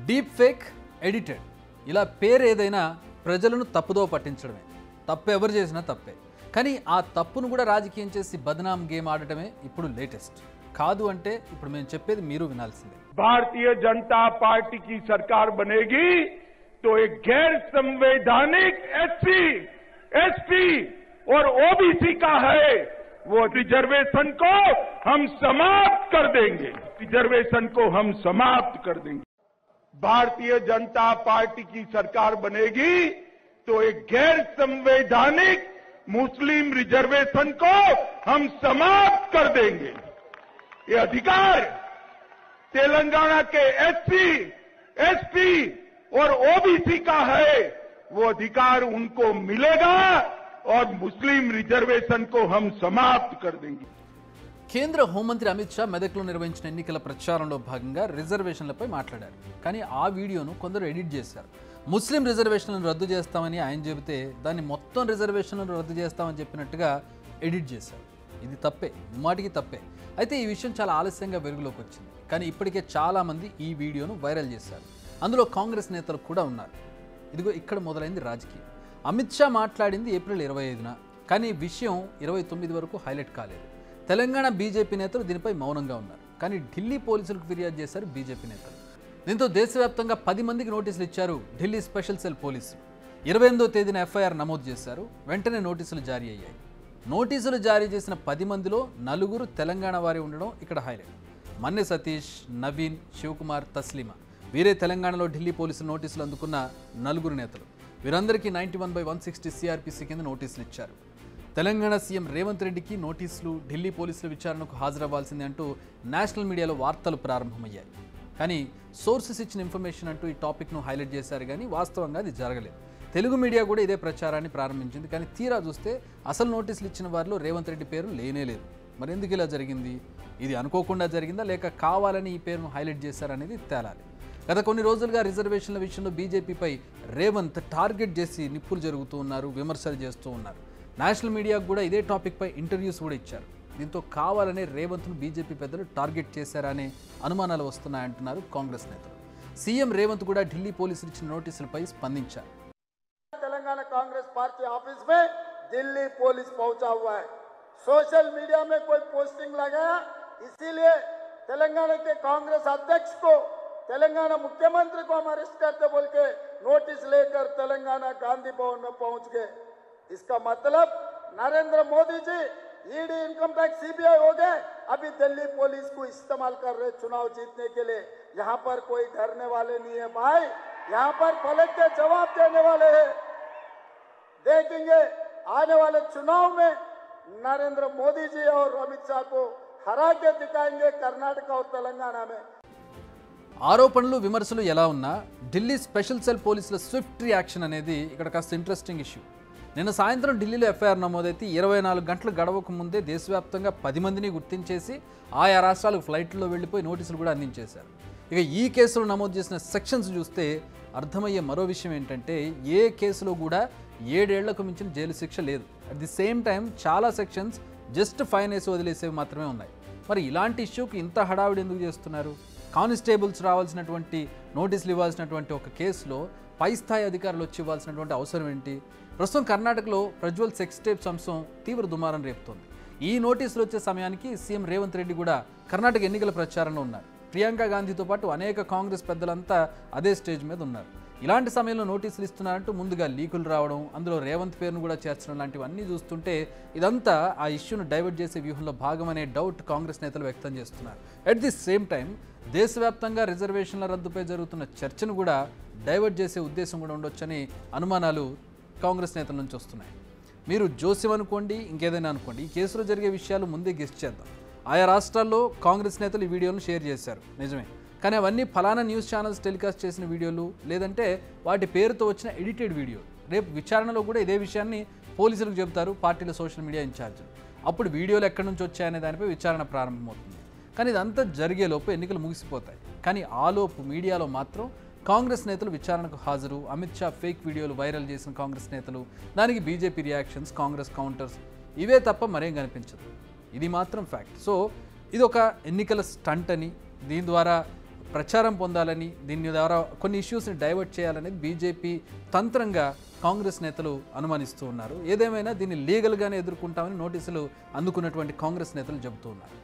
Deep fake edited ఇలా పేరు ఏదైనా ప్రజలను తప్పుదో పట్టించడమే. తప్పు ఎవరు చేసినా తప్పే. కానీ ఆ తప్పును కూడా రాజకీయం చేసి బదనాం గేమ్ ఆడటమే ఇప్పుడు లేటెస్ట్. కాదు అంటే ఇప్పుడు మేము చెప్పేది మీరు వినాల్సిందే. भारतीय जनता पार्टी की सरकार बनेगी तो एक गैर संवैधानिक एससी, एसटी और ओबीसी का है वो रिजर्वेशन को हम समाप्त कर देंगे। रिजर्वेशन को हम समाप्त कर देंगे। भारतीय जनता पार्टी की सरकार बनेगी तो एक गैर संवैधानिक मुस्लिम रिजर्वेशन को हम समाप्त कर देंगे। ये अधिकार तेलंगाना के एससी, एसटी और ओबीसी का है, वो अधिकार उनको मिलेगा और मुस्लिम रिजर्वेशन को हम समाप्त कर देंगे। కేంద్ర హోంమంత్రి అమిత్ షా మెదక్లో నిర్వహించిన ఎన్నికల ప్రచారంలో భాగంగా రిజర్వేషన్లపై మాట్లాడారు. కానీ ఆ వీడియోను కొందరు ఎడిట్ చేశారు. ముస్లిం రిజర్వేషన్లను రద్దు చేస్తామని ఆయన చెబితే దాన్ని మొత్తం రిజర్వేషన్లను రద్దు చేస్తామని చెప్పినట్టుగా ఎడిట్ చేశారు. ఇది తప్పే, ముమ్మాటికి తప్పే. అయితే ఈ విషయం చాలా ఆలస్యంగా వెలుగులోకి వచ్చింది. కానీ ఇప్పటికే చాలామంది ఈ వీడియోను వైరల్ చేశారు. అందులో కాంగ్రెస్ నేతలు కూడా ఉన్నారు. ఇదిగో ఇక్కడ మొదలైంది రాజకీయం. అమిత్ షా మాట్లాడింది ఏప్రిల్ 25న, కానీ విషయం 29 వరకు హైలైట్ కాలేదు. తెలంగాణ బీజేపీ నేతలు దీనిపై మౌనంగా ఉన్నారు. కానీ ఢిల్లీ పోలీసులకు ఫిర్యాదు చేశారు బీజేపీ నేతలు. దీంతో దేశవ్యాప్తంగా 10 మందికి నోటీసులు ఇచ్చారు ఢిల్లీ స్పెషల్ సెల్ పోలీసులు. 28వ తేదీన ఎఫ్ఐఆర్ నమోదు చేశారు. వెంటనే నోటీసులు జారీ అయ్యాయి. నోటీసులు జారీ చేసిన 10 మందిలో 4 తెలంగాణ వారి ఉండడం ఇక్కడ హైలైట్. మన్నె సతీష్, నవీన్, శివకుమార్, తస్లీమా వీరే తెలంగాణలో ఢిల్లీ పోలీసులు నోటీసులు అందుకున్న 4 నేతలు. వీరందరికీ 91/160 సిఆర్పిసి కింద నోటీసులు ఇచ్చారు. తెలంగాణ సీఎం రేవంత్ రెడ్డికి నోటీసులు, ఢిల్లీ పోలీసుల విచారణకు హాజరవ్వాల్సిందే అంటూ నేషనల్ మీడియాలో వార్తలు ప్రారంభమయ్యాయి. కానీ సోర్సెస్ ఇచ్చిన ఇన్ఫర్మేషన్ అంటూ ఈ టాపిక్ను హైలైట్ చేశారు. కానీ వాస్తవంగా అది జరగలేదు. తెలుగు మీడియా కూడా ఇదే ప్రచారాన్ని ప్రారంభించింది. కానీ తీరా చూస్తే అసలు నోటీసులు ఇచ్చిన వారిలో రేవంత్ రెడ్డి పేరు లేనేలేదు. మరి ఎందుకు ఇలా జరిగింది? ఇది అనుకోకుండా జరిగిందా లేక కావాలని ఈ పేరును హైలైట్ చేశారనేది తేలాలి. గత కొన్ని రోజులుగా రిజర్వేషన్ల విషయంలో బీజేపీపై రేవంత్ టార్గెట్ చేసి నిప్పులు జరుగుతూ ఉన్నారు, విమర్శలు చేస్తూ ఉన్నారు. నేషనల్ మీడియాకు కూడా ఇదే టాపిక్పై ఇంటర్వ్యూస్ కూడా ఇచ్చారు. దీంతో కావాలనే రేవంత్ను బీజేపీ పెద్దలు టార్గెట్ చేశారనే అనుమానాలు వస్తున్నాయంటున్నారు కాంగ్రెస్ నేతలు. సీఎం రేవంత్ కూడా ఢిల్లీ పోలీసులు ఇచ్చిన నోటీసులపై స్పందించారు. तेलंगाना कांग्रेस पार्टी ऑफिस में दिल्ली पुलिस पहुंचा हुआ है। सोशल मीडिया में कोई पोस्टिंग लगाया, इसीलिए तेलंगाना के कांग्रेस अध्यक्ष को, तेलंगाना मुख्यमंत्री को हम अरेस्ट करते बोल के नोटिस लेकर तेलंगाना गांधी भवन में पहुंच गए। इसका मतलब Narendra Modi ji ED, income tax, CBI हो गए, अभी दिल्ली पुलिस को इस्तेमाल कर रहे चुनाव जीतने के लिए। यहाँ पर कोई डरने वाले नहीं है भाई, यहाँ पर पलट के जवाब देने वाले हैं। देखेंगे आने वाले चुनाव में नरेंद्र मोदी जी और अमित शाह को हरा के दिखाएंगे कर्नाटक और तेलंगाना में। ఆరోపణలు విమర్శలు ఎలా ఉన్నా ఢిల్లీ స్పెషల్ సెల్ పోలీసుల స్విఫ్ట్ రియాక్షన్ అనేది ఇక్కడ కాస్త ఇంట్రెస్టింగ్ ఇష్యూ. నిన్న సాయంత్రం ఢిల్లీలో ఎఫ్ఐఆర్ నమోదైతే 24 గంటలు గడవక ముందే దేశవ్యాప్తంగా 10 మందిని గుర్తించేసి ఆయా రాష్ట్రాలకు ఫ్లైట్లో వెళ్ళిపోయి నోటీసులు కూడా అందించేశారు. ఇక ఈ కేసులో నమోదు చేసిన సెక్షన్స్ చూస్తే అర్థమయ్యే మరో విషయం ఏంటంటే ఏ కేసులో కూడా 7 ఏళ్లకు మించిన జైలు శిక్ష లేదు. అట్ ది సేమ్ టైం చాలా సెక్షన్స్ జస్ట్ ఫైన్ వేసి వదిలేసేవి మాత్రమే ఉన్నాయి. మరి ఇలాంటి ఇష్యూకి ఇంత హడావిడి ఎందుకు చేస్తున్నారు? కానిస్టేబుల్స్ రావాల్సినటువంటి నోటీసులు ఇవ్వాల్సినటువంటి ఒక కేసులో పై స్థాయి అధికారులు వచ్చి ఇవ్వాల్సినటువంటి అవసరం ఏంటి? ప్రస్తుతం కర్ణాటకలో ప్రజ్వల్ సెక్స్ టేప్స్ అంశం తీవ్ర దుమారం రేపుతోంది. ఈ నోటీసులు వచ్చే సమయానికి సీఎం రేవంత్ రెడ్డి కూడా కర్ణాటక ఎన్నికల ప్రచారంలో ఉన్నారు. ప్రియాంక గాంధీతో పాటు అనేక కాంగ్రెస్ పెద్దలంతా అదే స్టేజ్ మీద ఉన్నారు. ఇలాంటి సమయంలో నోటీసులు ఇస్తున్నారంటూ ముందుగా లీకులు రావడం, అందులో రేవంత్ పేరును కూడా చేర్చడం లాంటివన్నీ చూస్తుంటే ఇదంతా ఆ ఇష్యూను డైవర్ట్ చేసే వ్యూహంలో భాగమనే డౌట్ కాంగ్రెస్ నేతలు వ్యక్తం చేస్తున్నారు. అట్ ది సేమ్ టైం దేశవ్యాప్తంగా రిజర్వేషన్ల రద్దుపై జరుగుతున్న చర్చను కూడా డైవర్ట్ చేసే ఉద్దేశం కూడా ఉండొచ్చని అనుమానాలు కాంగ్రెస్ నేతల నుంచి వస్తున్నాయి. మీరు జోస్యం అనుకోండి, ఇంకేదైనా అనుకోండి, ఈ కేసులో జరిగే విషయాలు ముందే గెస్ట్ చేద్దాం. ఆయా రాష్ట్రాల్లో కాంగ్రెస్ నేతలు ఈ వీడియోలను షేర్ చేశారు, నిజమే. కానీ అవన్నీ ఫలానా న్యూస్ ఛానల్స్ టెలికాస్ట్ చేసిన వీడియోలు, లేదంటే వాటి పేరుతో వచ్చిన ఎడిటెడ్ వీడియో. రేపు విచారణలో కూడా ఇదే విషయాన్ని పోలీసులకు చెబుతారు పార్టీల సోషల్ మీడియా ఇన్ఛార్జీలు. అప్పుడు వీడియోలు ఎక్కడి నుంచి వచ్చాయనే దానిపై విచారణ ప్రారంభమవుతుంది. కానీ ఇదంతా జరిగేలోపు ఎన్నికలు ముగిసిపోతాయి. కానీ ఆలోపు మీడియాలో మాత్రం కాంగ్రెస్ నేతలు విచారణకు హాజరు, అమిత్ షా ఫేక్ వీడియోలు వైరల్ చేసిన కాంగ్రెస్ నేతలు, దానికి బీజేపీ రియాక్షన్స్, కాంగ్రెస్ కౌంటర్స్, ఇవే తప్ప మరేం కనిపించదు. ఇది మాత్రం ఫ్యాక్ట్. సో ఇది ఒక ఎన్నికల స్టంట్ అని, దీని ద్వారా ప్రచారం పొందాలని, దీని ద్వారా కొన్ని ఇష్యూస్ని డైవర్ట్ చేయాలని బీజేపీ తంత్రంగా కాంగ్రెస్ నేతలు అనుమానిస్తూ ఉన్నారు. ఏదేమైనా దీన్ని లీగల్గానే ఎదుర్కొంటామని నోటీసులు అందుకున్నటువంటి కాంగ్రెస్ నేతలు చెబుతూ ఉన్నారు.